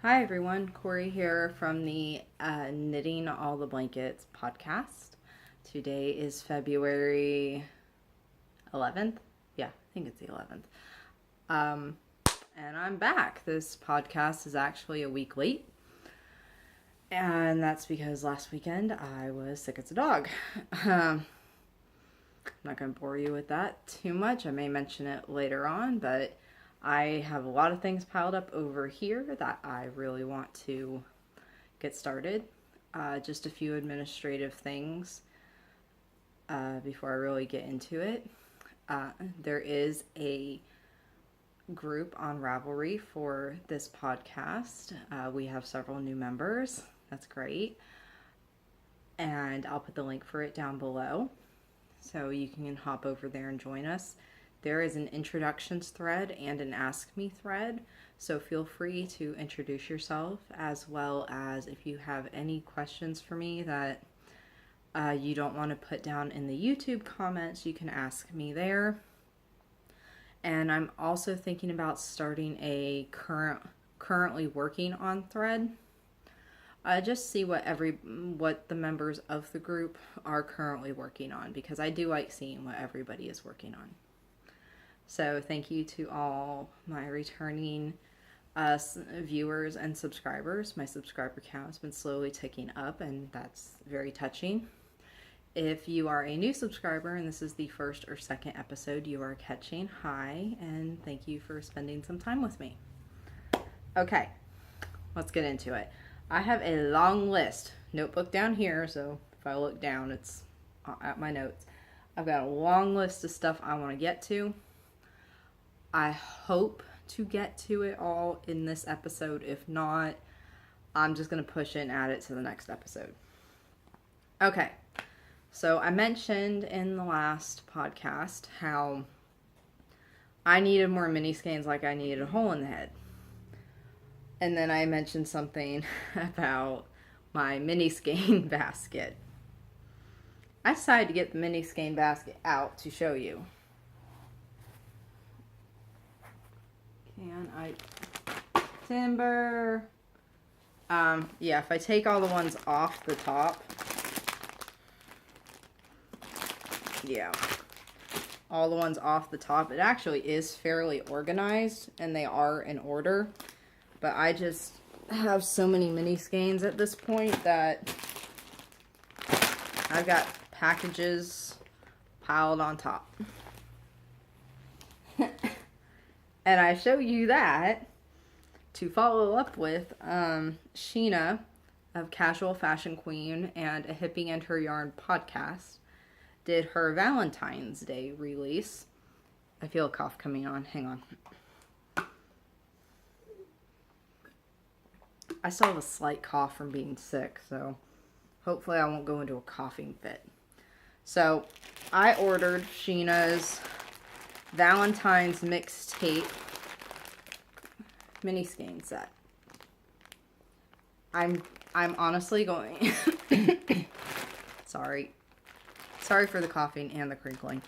Hi everyone, Corey here from the Knitting All the Blankets podcast. Today is February 11th. Yeah, I think it's the 11th. And I'm back. This podcast is actually a week late. And that's because last weekend I was sick as a dog. I'm not going to bore you with that too much. I may mention it later on, but I have a lot of things piled up over here that I really want to get started. Just a few administrative things before I really get into it. There is a group on Ravelry for this podcast. We have several new members. That's great. And I'll put the link for it down below, so you can hop over there and join us. There is an introductions thread and an ask me thread, so feel free to introduce yourself, as well as if you have any questions for me that you don't want to put down in the YouTube comments, you can ask me there. And I'm also thinking about starting a currently working on thread. Just see what the members of the group are currently working on, because I do like seeing what everybody is working on. So thank you to all my returning viewers and subscribers. My subscriber count has been slowly ticking up, and that's very touching. If you are a new subscriber and this is the first or second episode you are catching, hi, and thank you for spending some time with me. Okay, let's get into it. I have a long list, notebook down here, so if I look down, it's at my notes. I've got a long list of stuff I want to get to. I hope to get to it all in this episode. If not, I'm just going to push it and add it to the next episode. Okay, so I mentioned in the last podcast how I needed more mini skeins, like I needed a hole in the head. And then I mentioned something about my mini skein basket. I decided to get the mini skein basket out to show you. Can I timber? Yeah, if I take all the ones off the top, yeah, all the ones off the top, it actually is fairly organized and they are in order, but I just have so many mini skeins at this point that I've got packages piled on top. And I show you that to follow up with Sheena of Casual Fashion Queen and A Hippie and Her Yarn podcast did her Valentine's Day release. I feel a cough coming on. Hang on. I still have a slight cough from being sick, so hopefully I won't go into a coughing fit. So I ordered Sheena's Valentine's mixtape mini skein set. I'm honestly going sorry for the coughing and the crinkling.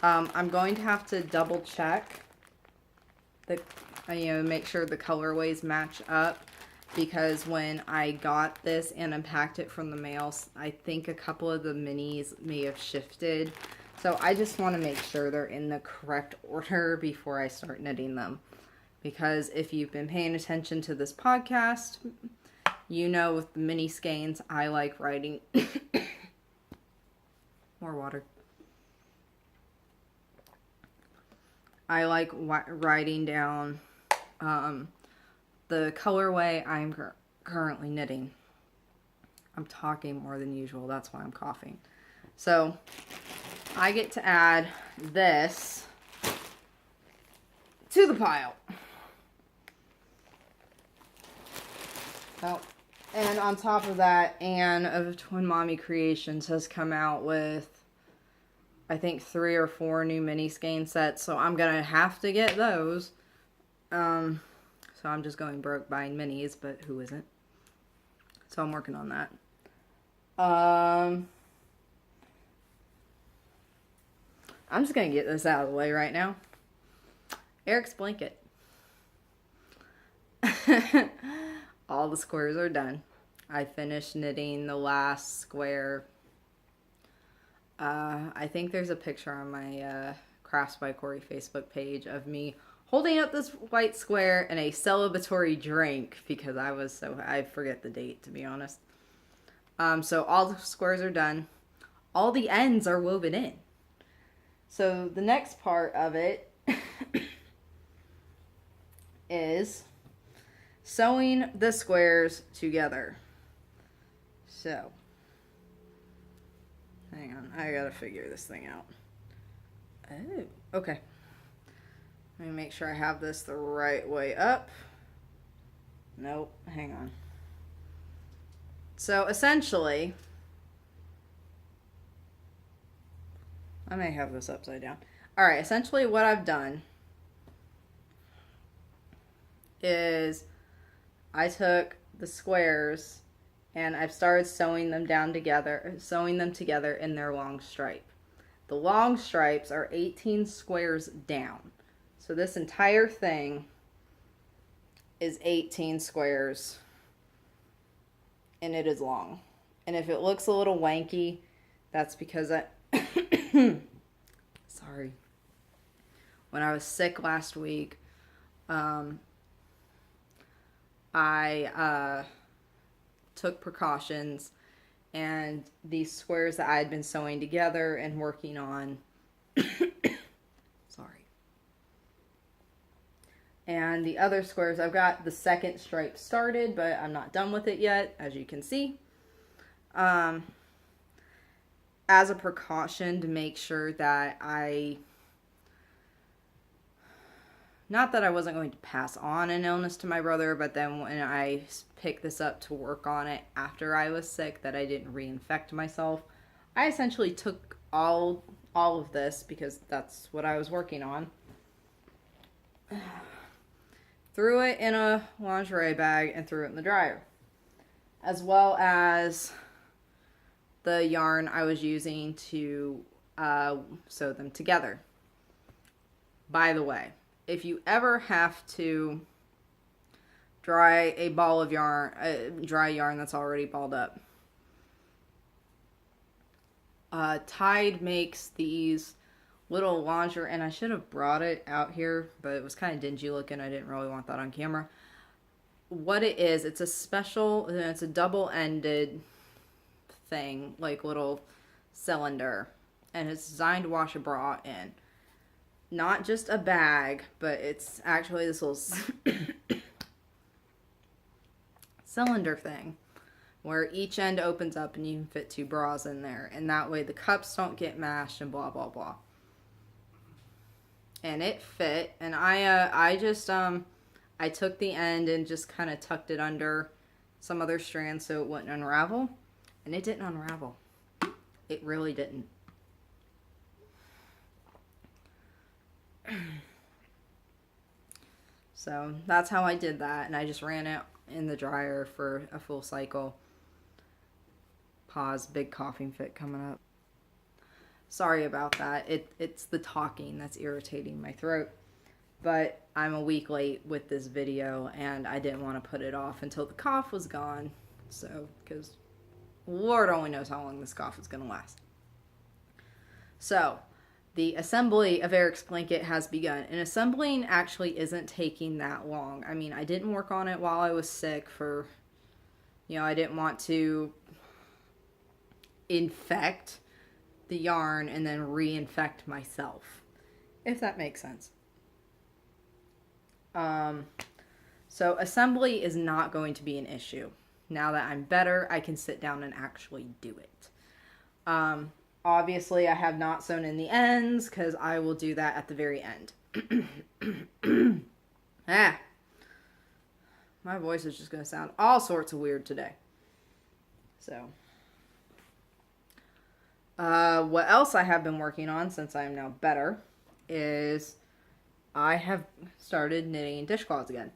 I'm going to have to double check the make sure the colorways match up, because when I got this and unpacked it from the mail, I think a couple of the minis may have shifted. So I just want to make sure they're in the correct order before I start knitting them. Because if you've been paying attention to this podcast, you know with the mini skeins, I like writing... More water. I like writing down the colorway I'm currently knitting. I'm talking more than usual, that's why I'm coughing. So I get to add this to the pile. Oh, and on top of that, Anne of Twin Mommy Creations has come out with, I think, 3 or 4 new mini skein sets, so I'm gonna have to get those. So I'm just going broke buying minis, but who isn't? So I'm working on that. I'm just gonna get this out of the way right now. Eric's blanket. All the squares are done. I finished knitting the last square. I think there's a picture on my Crafts by Cori Facebook page of me holding up this white square and a celebratory drink because I forget the date, to be honest. So all the squares are done. All the ends are woven in. So the next part of it is sewing the squares together. So, hang on, I gotta figure this thing out. Oh, okay. Let me make sure I have this the right way up. Nope, hang on. So essentially, I may have this upside down. Alright, essentially what I've done is I took the squares and I've started sewing them together in their long stripe. The long stripes are 18 squares down. So this entire thing is 18 squares and it is long. And if it looks a little wanky, that's because sorry. When I was sick last week, I took precautions, and these squares that I had been sewing together and working on, sorry. And the other squares, I've got the second stripe started, but I'm not done with it yet, as you can see. As a precaution to make sure that not that I wasn't going to pass on an illness to my brother, but then when I picked this up to work on it after I was sick, that I didn't reinfect myself, I essentially took all of this, because that's what I was working on, threw it in a lingerie bag and threw it in the dryer, as well as the yarn I was using to sew them together. By the way, if you ever have to dry a ball of yarn, dry yarn that's already balled up, Tide makes these little lingerie, and I should have brought it out here, but it was kind of dingy looking. I didn't really want that on camera. What it is, it's a double-ended thing, like little cylinder, and it's designed to wash a bra in. Not just a bag, but it's actually this little cylinder thing where each end opens up and you can fit 2 bras in there, and that way the cups don't get mashed and blah blah blah. And it fit, and I took the end and just kind of tucked it under some other strand so it wouldn't unravel, and it didn't unravel. It really didn't. So that's how I did that, and I just ran it in the dryer for a full cycle. Pause, big coughing fit coming up. Sorry about that. It's the talking that's irritating my throat. But I'm a week late with this video, and I didn't want to put it off until the cough was gone. So, because Lord only knows how long this cough is going to last. So, the assembly of Eric's blanket has begun. And assembling actually isn't taking that long. I mean, I didn't work on it while I was sick for, I didn't want to infect the yarn and then reinfect myself, if that makes sense. So assembly is not going to be an issue. Now that I'm better, I can sit down and actually do it. Obviously, I have not sewn in the ends because I will do that at the very end. My voice is just going to sound all sorts of weird today. So, what else I have been working on since I am now better is I have started knitting dishcloths again.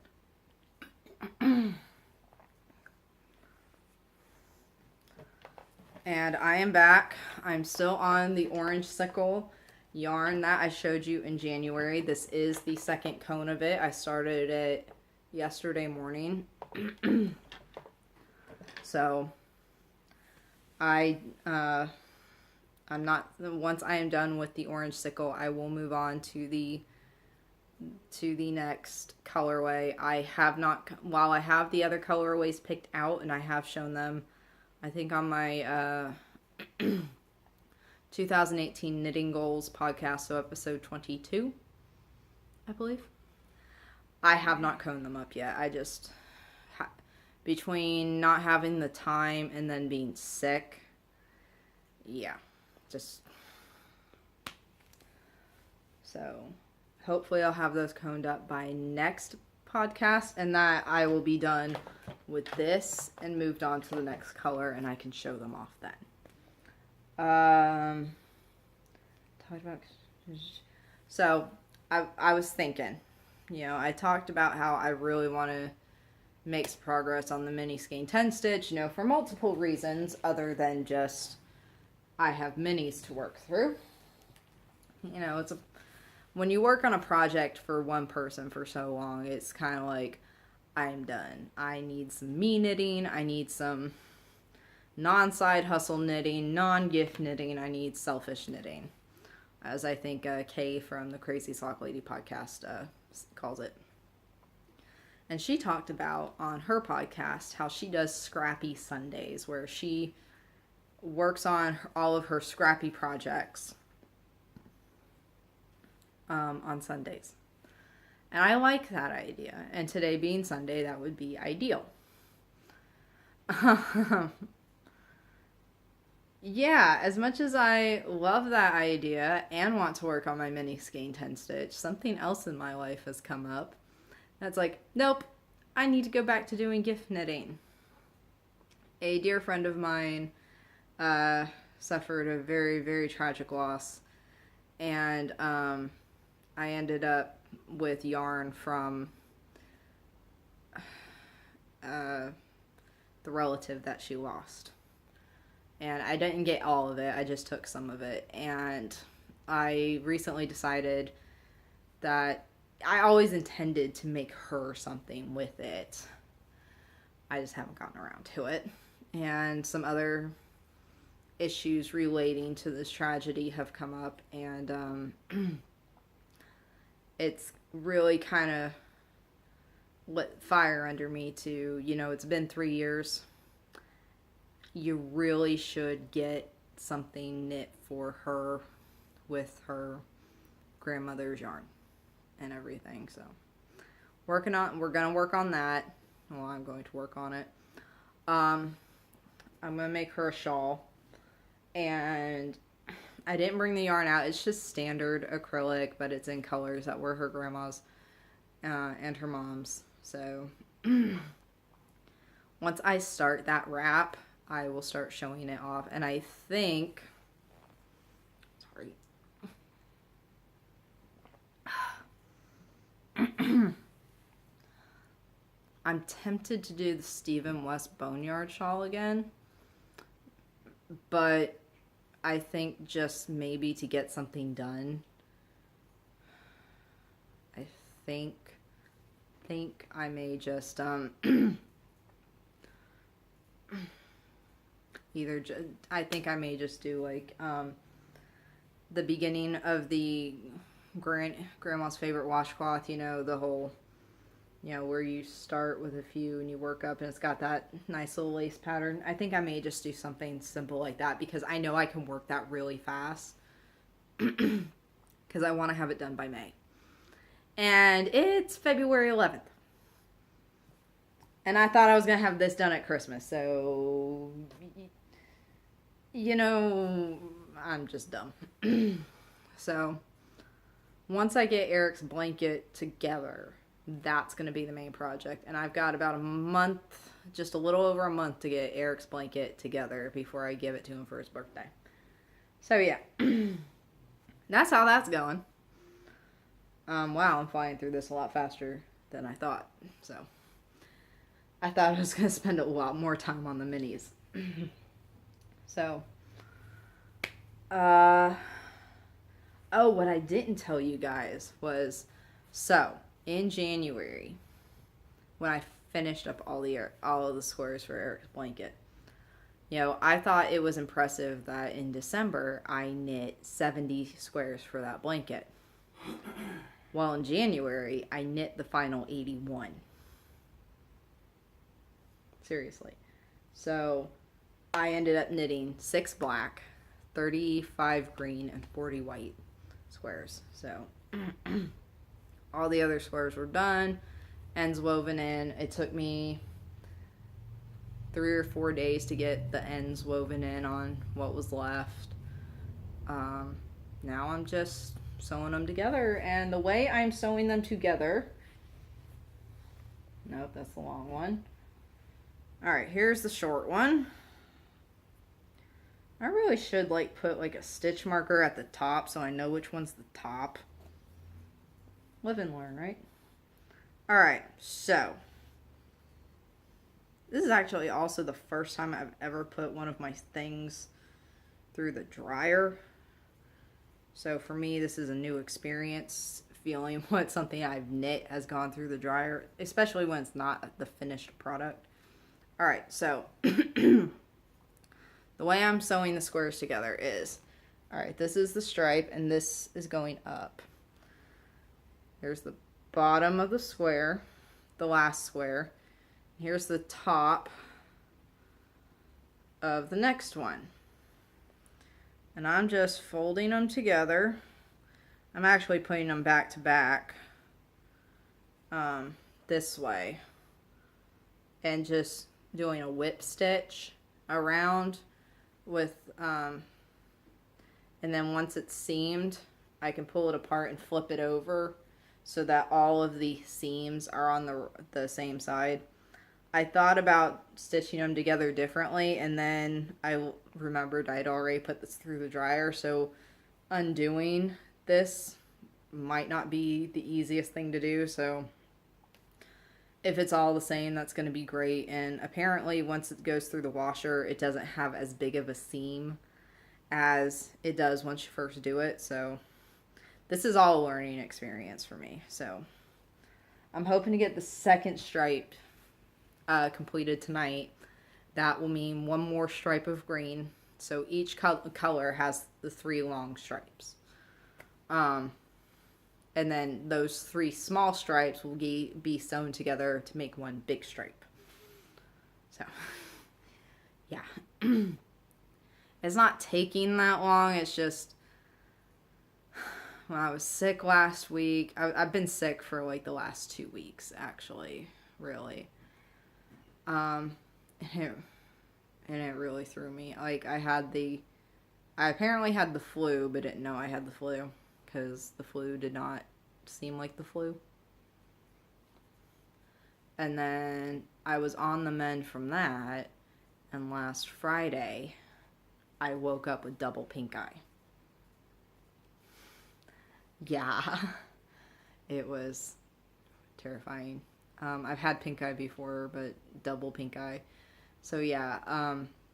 And I am back. I'm still on the orange sickle yarn that I showed you in January. This is the second cone of it. I started it yesterday morning. So I'm not, once I am done with the orange sickle, I will move on to the next colorway. I have not, while I have the other colorways picked out and I have shown them, I think on my 2018 Knitting Goals podcast, so episode 22, I believe. I have not coned them up yet. I just, between not having the time and then being sick, yeah, just, so hopefully I'll have those coned up by next podcast, and that I will be done with this and moved on to the next color, and I can show them off then. Talked about, so I was thinking, you know, I talked about how I really want to make some progress on the mini skein 10 stitch, you know, for multiple reasons other than just I have minis to work through. You know, when you work on a project for one person for so long, it's kind of like, I'm done. I need some me knitting. I need some non-side hustle knitting, non-gift knitting. I need selfish knitting, as I think Kay from the Crazy Sock Lady podcast calls it. And she talked about on her podcast how she does scrappy Sundays, where she works on all of her scrappy projects on Sundays. And I like that idea. And today being Sunday, that would be ideal. Yeah, as much as I love that idea and want to work on my mini skein 10 stitch, something else in my life has come up. That's like, nope, I need to go back to doing gift knitting. A dear friend of mine suffered a very, very tragic loss. And I ended up with yarn from the relative that she lost. And I didn't get all of it. I just took some of it. And I recently decided that I always intended to make her something with it. I just haven't gotten around to it. And some other issues relating to this tragedy have come up. And it's really kind of lit fire under me to, you know, it's been 3 years. You really should get something knit for her with her grandmother's yarn and everything. So we're going to work on that. Well, I'm going to work on it. I'm going to make her a shawl, and I didn't bring the yarn out. It's just standard acrylic, but it's in colors that were her grandma's and her mom's. So once I start that wrap, I will start showing it off. And I think, sorry, I'm tempted to do the Stephen West Boneyard shawl again, but I think just maybe to get something done, I think I may just I think I may just do like the beginning of the grandma's favorite washcloth, you know, the whole, you know, where you start with a few and you work up and it's got that nice little lace pattern. I think I may just do something simple like that because I know I can work that really fast because I want to have it done by May. And it's February 11th. And I thought I was going to have this done at Christmas, so, you know, I'm just dumb. So, once I get Eric's blanket together, that's going to be the main project. And I've got about a month, just a little over a month to get Eric's blanket together before I give it to him for his birthday. So, yeah. That's how that's going. Wow, I'm flying through this a lot faster than I thought, so I thought I was going to spend a lot more time on the minis. So, oh, what I didn't tell you guys was, so, in January, when I finished up all of the squares for Eric's blanket. You know, I thought it was impressive that in December I knit 70 squares for that blanket. Well, in January I knit the final 81. Seriously. So I ended up knitting 6 black, 35 green, and 40 white squares. So all the other squares were done, ends woven in. It took me 3 or 4 days to get the ends woven in on what was left. Now I'm just sewing them together, and the way I'm sewing them together, nope, that's the long one. All right, here's the short one. I really should like put like a stitch marker at the top so I know which one's the top. Live and learn, right? All right, so this is actually also the first time I've ever put one of my things through the dryer. So for me, this is a new experience, feeling what something I've knit has gone through the dryer, especially when it's not the finished product. All right, so the way I'm sewing the squares together is, all right, this is the stripe and this is going up. Here's the bottom of the square, the last square. Here's the top of the next one. And I'm just folding them together. I'm actually putting them back to back this way. And just doing a whip stitch around with, and then once it's seamed, I can pull it apart and flip it over so that all of the seams are on the same side. I thought about stitching them together differently, and then I remembered I'd already put this through the dryer, so undoing this might not be the easiest thing to do. So if it's all the same, that's going to be great. And apparently once it goes through the washer, it doesn't have as big of a seam as it does once you first do it. So this is all a learning experience for me. So I'm hoping to get the second stripe completed tonight. That will mean one more stripe of green. So each color has the 3 long stripes. And then those 3 small stripes will be sewn together to make one big stripe. So, yeah. It's not taking that long. It's just, when I was sick last week, I've been sick for like the last 2 weeks, actually, really. And it really threw me. Like, I apparently had the flu, but didn't know I had the flu, because the flu did not seem like the flu. And then I was on the mend from that, and last Friday, I woke up with double pink eye. Yeah, it was terrifying. I've had pink eye before, but double pink eye. So yeah,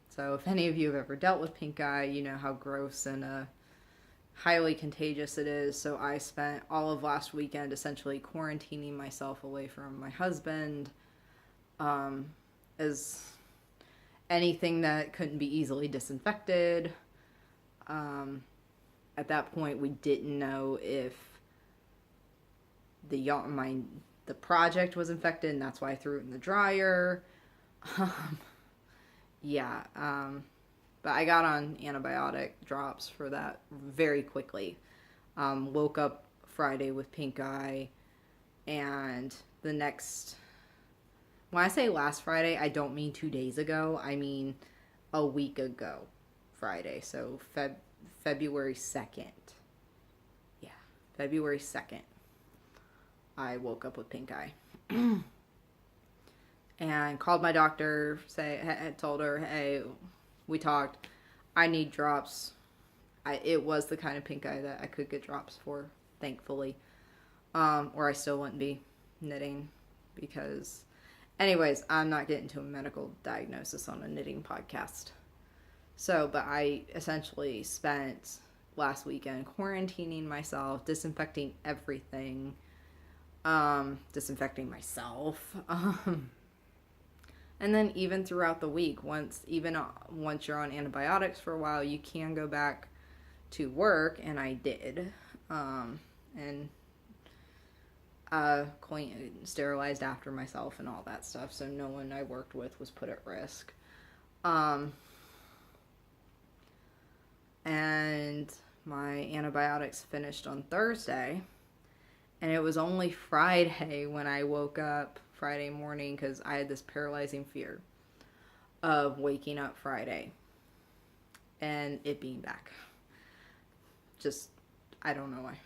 so if any of you have ever dealt with pink eye, you know how gross and highly contagious it is. So I spent all of last weekend essentially quarantining myself away from my husband, as anything that couldn't be easily disinfected. At that point, we didn't know if the project was infected, and that's why I threw it in the dryer. Yeah, but I got on antibiotic drops for that very quickly. Woke up Friday with pink eye, and when I say last Friday, I don't mean 2 days ago, I mean a week ago Friday, so February 2nd. Yeah, February 2nd. I woke up with pink eye. And called my doctor, told her, hey, we talked, I need drops. It was the kind of pink eye that I could get drops for, thankfully. Or I still wouldn't be knitting, because, anyways, I'm not getting to a medical diagnosis on a knitting podcast. So, but I essentially spent last weekend quarantining myself, disinfecting everything, disinfecting myself. And then even throughout the week, once you're on antibiotics for a while, you can go back to work, and I did. And sterilized after myself and all that stuff, so no one I worked with was put at risk. And my antibiotics finished on Thursday, and it was only Friday when I woke up Friday morning, because I had this paralyzing fear of waking up Friday and it being back. Just, I don't know why.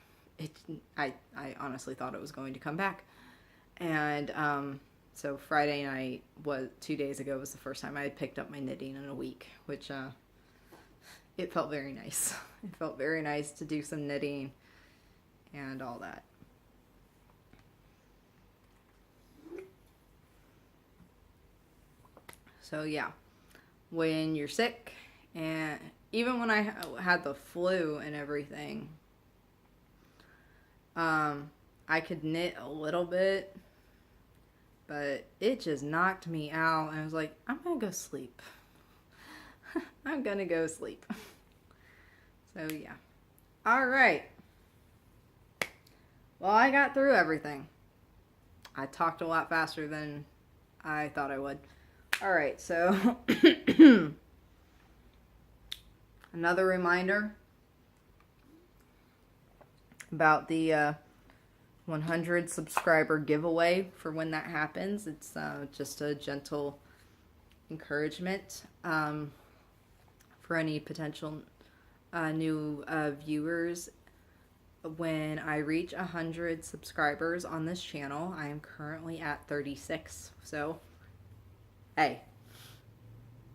I honestly thought it was going to come back. And so Friday night, 2 days ago, was the first time I had picked up my knitting in a week, which it felt very nice. It felt very nice to do some knitting and all that. So yeah, when you're sick, and even when I had the flu and everything, I could knit a little bit, but it just knocked me out, and I was like, I'm gonna go sleep. I'm gonna go sleep. So yeah. All right. Well, I got through everything. I talked a lot faster than I thought I would. All right, so another reminder about the 100 subscriber giveaway for when that happens. It's just a gentle encouragement for any potential new viewers. When I reach 100 subscribers on this channel, I am currently at 36. So, hey,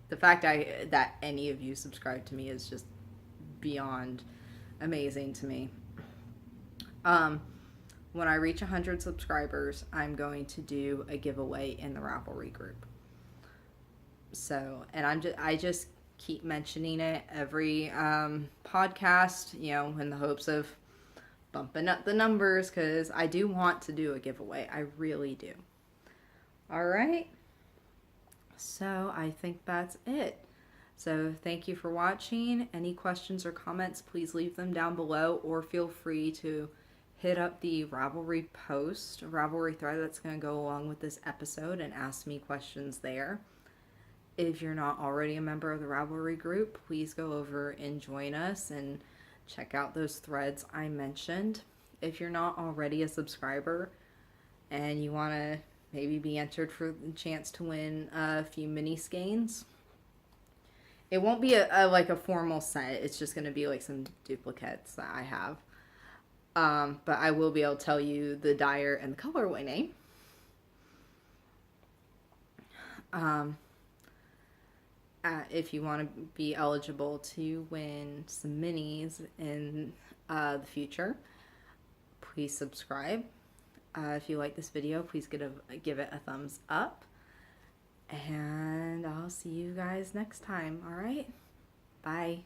the fact that any of you subscribe to me is just beyond amazing to me. When I reach 100 subscribers, I'm going to do a giveaway in the Ravelry group. So, and I just keep mentioning it every podcast, you know, in the hopes of bumping up the numbers, because I do want to do a giveaway. I really do. All right. So I think that's it. So thank you for watching. Any questions or comments, please leave them down below, or feel free to hit up the Ravelry thread that's going to go along with this episode, and ask me questions there. If you're not already a member of the Ravelry group, please go over and join us and check out those threads I mentioned. If you're not already a subscriber and you want to maybe be entered for the chance to win a few mini skeins, it won't be like a formal set. It's just going to be like some duplicates that I have. But I will be able to tell you the dyer and the colorway name. If you want to be eligible to win some minis in the future, please subscribe. If you like this video, please give it a thumbs up. And I'll see you guys next time. All right? Bye.